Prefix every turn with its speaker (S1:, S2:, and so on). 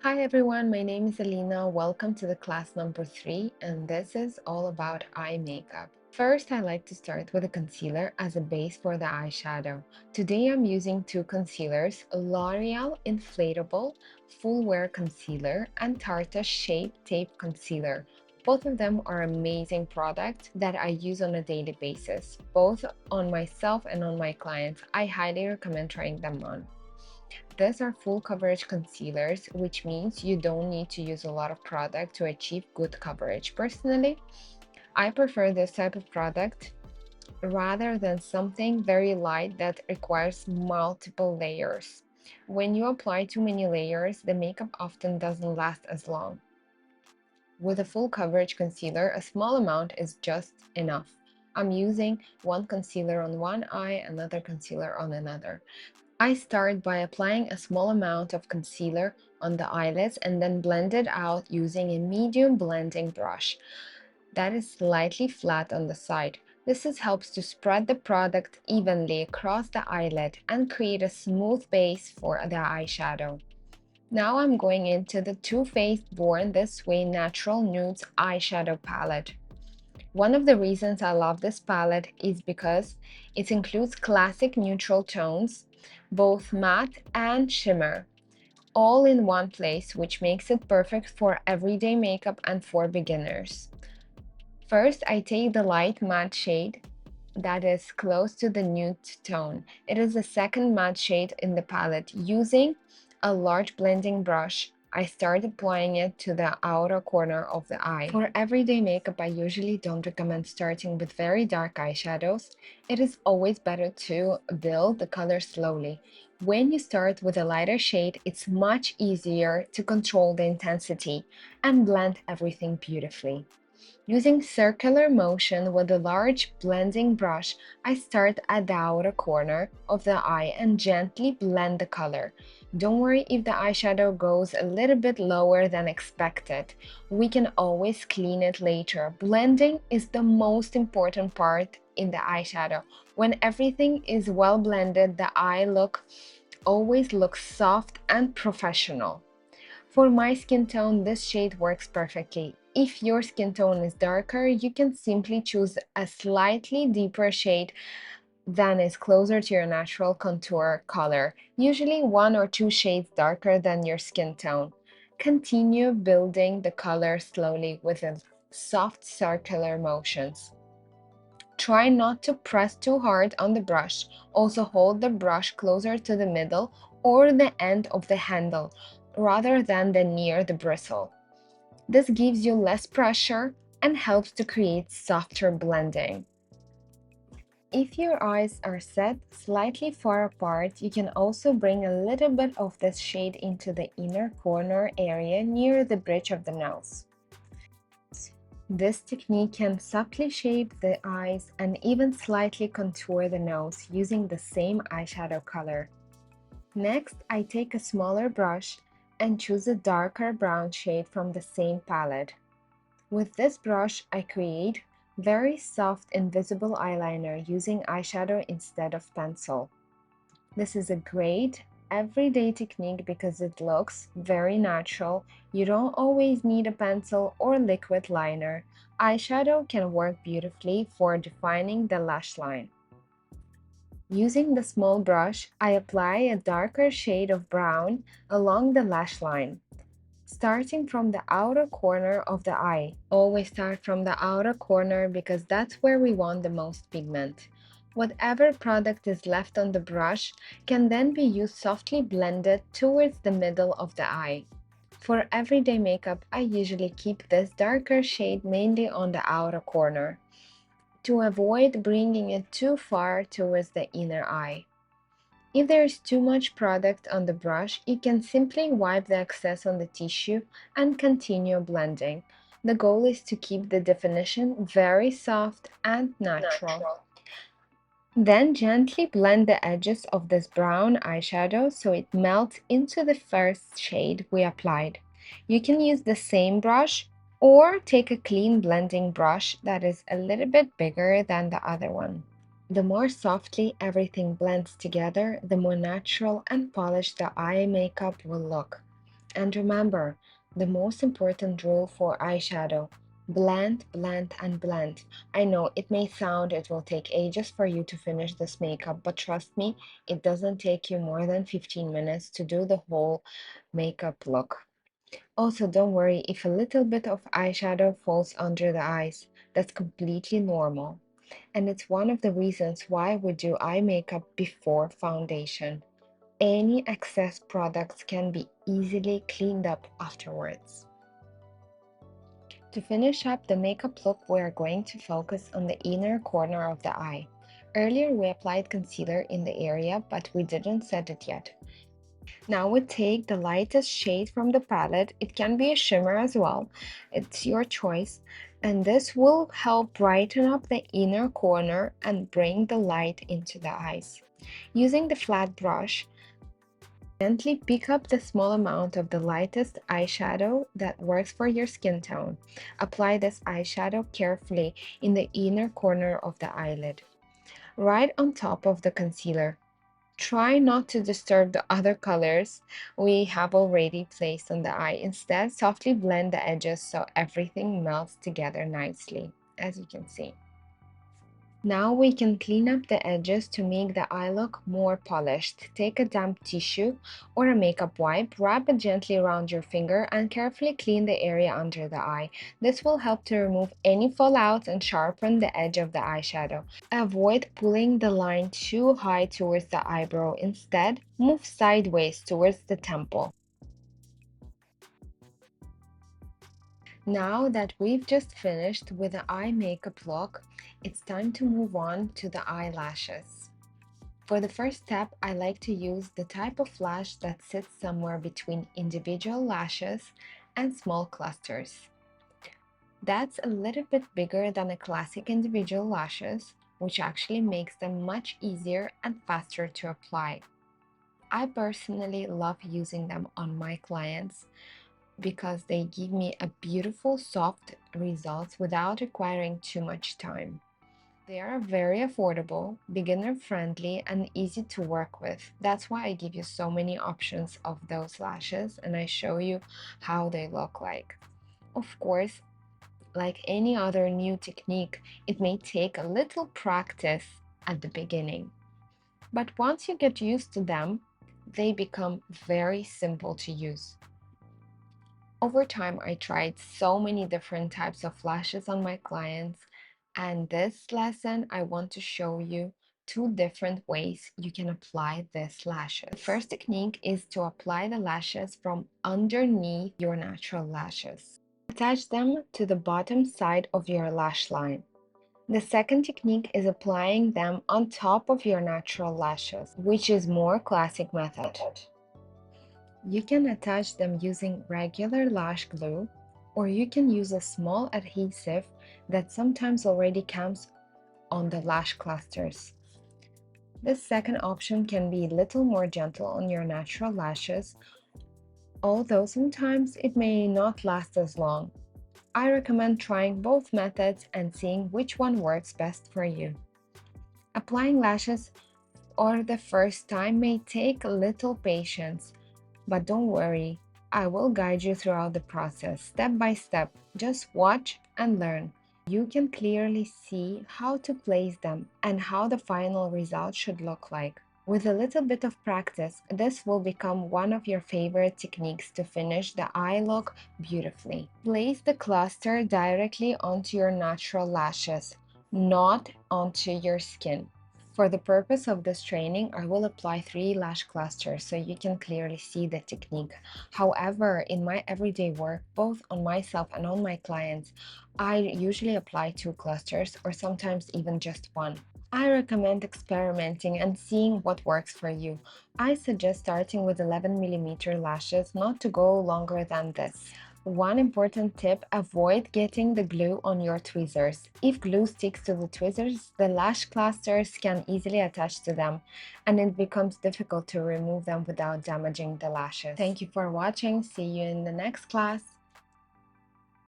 S1: Hi everyone, my name is Alina. Welcome to the class number 3, and this is all about eye makeup. First, I like to start with a concealer as a base for the eyeshadow. Today I'm using two concealers, L'Oreal Inflatable Full Wear Concealer and Tarte Shape Tape Concealer. Both of them are amazing products that I use on a daily basis, both on myself and on my clients. I highly recommend trying them on. These are full coverage concealers, which means you don't need to use a lot of product to achieve good coverage. Personally, I prefer this type of product rather than something very light that requires multiple layers. When you apply too many layers, the makeup often doesn't last as long. With a full coverage concealer, a small amount is just enough. I'm using one concealer on one eye, another concealer on another. I start by applying a small amount of concealer on the eyelids and then blend it out using a medium blending brush that is slightly flat on the side. Helps to spread the product evenly across the eyelid and create a smooth base for the eyeshadow. Now I'm going into the Too Faced Born This Way Natural Nudes eyeshadow palette. One of the reasons I love this palette is because it includes classic neutral tones, both matte and shimmer, all in one place, which makes it perfect for everyday makeup and for beginners. First, I take the light matte shade that is close to the nude tone. It is the second matte shade in the palette. Using a large blending brush, I start applying it to the outer corner of the eye. For everyday makeup, I usually don't recommend starting with very dark eyeshadows. It is always better to build the color slowly. When you start with a lighter shade, it's much easier to control the intensity and blend everything beautifully. Using circular motion with a large blending brush, I start at the outer corner of the eye and gently blend the color. Don't worry if the eyeshadow goes a little bit lower than expected. We can always clean it later. Blending is the most important part in the eyeshadow. When everything is well blended, the eye look always looks soft and professional. For my skin tone, this shade works perfectly. If your skin tone is darker, you can simply choose a slightly deeper shade that is closer to your natural contour color, usually 1 or 2 shades darker than your skin tone. Continue building the color slowly with a soft circular motions. Try not to press too hard on the brush. Also hold the brush closer to the middle or the end of the handle rather than near the bristle. This gives you less pressure and helps to create softer blending. If your eyes are set slightly far apart, you can also bring a little bit of this shade into the inner corner area near the bridge of the nose. This technique can subtly shape the eyes and even slightly contour the nose using the same eyeshadow color. Next, I take a smaller brush and choose a darker brown shade from the same palette. With this brush, I create very soft invisible eyeliner using eyeshadow instead of pencil. This is a great everyday technique because it looks very natural. You don't always need a pencil or liquid liner. Eyeshadow can work beautifully for defining the lash line. Using the small brush, I apply a darker shade of brown along the lash line. Starting from the outer corner of the eye. Always start from the outer corner because that's where we want the most pigment. Whatever product is left on the brush can then be used softly blended towards the middle of the eye. For everyday makeup, I usually keep this darker shade mainly on the outer corner to avoid bringing it too far towards the inner eye. If there is too much product on the brush, you can simply wipe the excess on the tissue and continue blending. The goal is to keep the definition very soft and natural. Then gently blend the edges of this brown eyeshadow so it melts into the first shade we applied. You can use the same brush or take a clean blending brush that is a little bit bigger than the other one. The more softly everything blends together, the more natural and polished the eye makeup will look. And remember, the most important rule for eyeshadow: blend, blend, and blend. I know it may sound it will take ages for you to finish this makeup, but trust me, it doesn't take you more than 15 minutes to do the whole makeup look. Also, don't worry if a little bit of eyeshadow falls under the eyes. That's completely normal. And it's one of the reasons why we do eye makeup before foundation. Any excess products can be easily cleaned up afterwards. To finish up the makeup look, we are going to focus on the inner corner of the eye. Earlier we applied concealer in the area, but we didn't set it yet. Now we take the lightest shade from the palette. It can be a shimmer as well. It's your choice. And this will help brighten up the inner corner and bring the light into the eyes. Using the flat brush, gently pick up the small amount of the lightest eyeshadow that works for your skin tone. Apply this eyeshadow carefully in the inner corner of the eyelid, right on top of the concealer. Try not to disturb the other colors we have already placed on the eye. Instead, softly blend the edges so everything melts together nicely, as you can see. Now we can clean up the edges to make the eye look more polished. Take a damp tissue or a makeup wipe, wrap it gently around your finger, and carefully clean the area under the eye. This will help to remove any fallouts and sharpen the edge of the eyeshadow. Avoid pulling the line too high towards the eyebrow. Instead, move sideways towards the temple. Now that we've just finished with the eye makeup look, it's time to move on to the eyelashes. For the first step, I like to use the type of lash that sits somewhere between individual lashes and small clusters. That's a little bit bigger than a classic individual lashes, which actually makes them much easier and faster to apply. I personally love using them on my clients because they give me a beautiful soft result without requiring too much time. They are very affordable, beginner friendly, and easy to work with. That's why I give you so many options of those lashes and I show you how they look like. Of course, like any other new technique, it may take a little practice at the beginning. But once you get used to them, they become very simple to use. Over time, I tried so many different types of lashes on my clients, and this lesson I want to show you two different ways you can apply these lashes. The first technique is to apply the lashes from underneath your natural lashes. Attach them to the bottom side of your lash line. The second technique is applying them on top of your natural lashes, which is more classic method. You can attach them using regular lash glue, or you can use a small adhesive that sometimes already comes on the lash clusters. This second option can be a little more gentle on your natural lashes, although sometimes it may not last as long. I recommend trying both methods and seeing which one works best for you. Applying lashes for the first time may take a little patience, but don't worry, I will guide you throughout the process, step by step. Just watch and learn. You can clearly see how to place them and how the final result should look like. With a little bit of practice, this will become one of your favorite techniques to finish the eye look beautifully. Place the cluster directly onto your natural lashes, not onto your skin. For the purpose of this training, I will apply 3 lash clusters so you can clearly see the technique. However, in my everyday work, both on myself and on my clients, I usually apply 2 clusters or sometimes even just 1. I recommend experimenting and seeing what works for you. I suggest starting with 11mm lashes, not to go longer than this. One important tip: avoid getting the glue on your tweezers. If glue sticks to the tweezers, the lash clusters can easily attach to them, and it becomes difficult to remove them without damaging the lashes. Thank you for watching. See you in the next class.